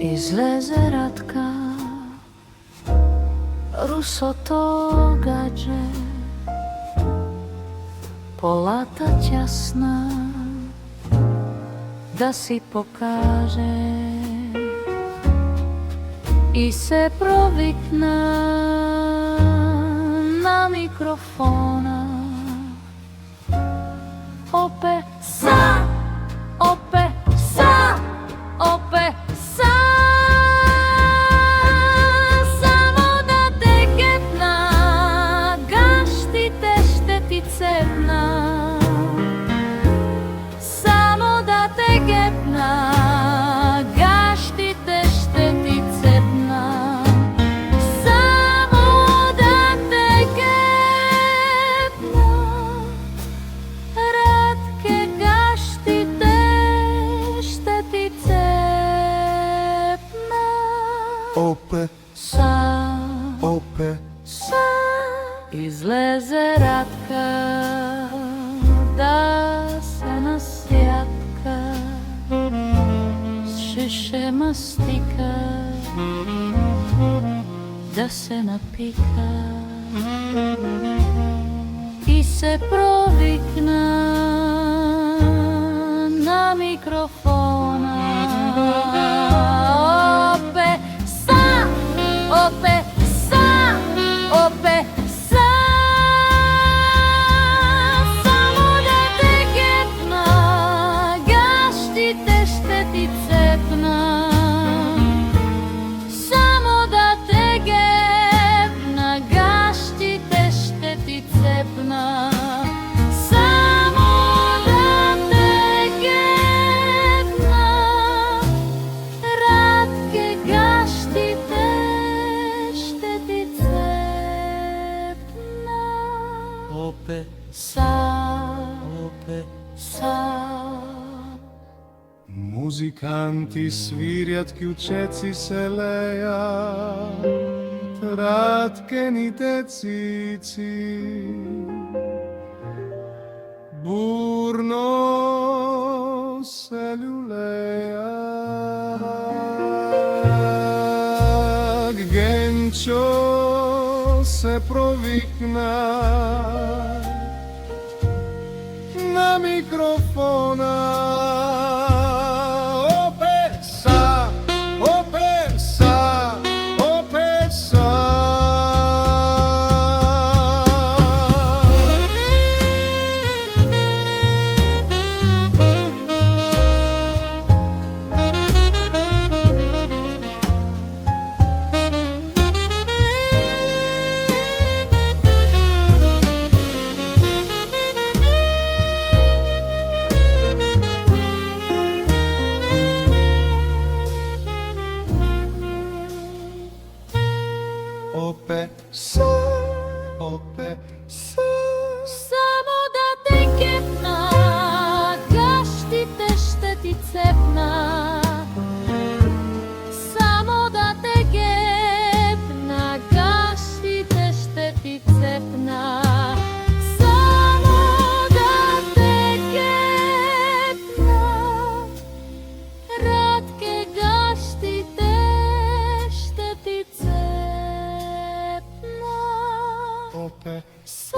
Излезе Радка, русото гадже, полата тясна, да си покаже, и се провикна на микрофона. Опе са, опе са, опе са, само да те гепна, гащите ще ти цепна, само да те гепна, гащите ще ти цепна, само да те гепна, Радке, гащите ще ти цепна. Опе, Са, опе, са, излезе Радка, да се насятка, с шише мастика, да се напика, и се провикна на микрофона. Опе са, опе са, опе са, само да те гепна, гащите ще ти цепна, само да те гепна, гащите ще ти цепна, само да те гепна, Радке, гащите ще ти цепна. опе, Са, опе. са. Музиканти свирят, кјучеци се лејат, Раткените цици бурно се љулеат. Генчо се провикна на микрофона. Опе са, опе са, опе са. Опе са, опе са. Само да те гепна, гащите ще ти цепна, само да те гепна, гащите ще ти цепна, само да те гепна, Радке, гащите ще ти цепна. Опе Са,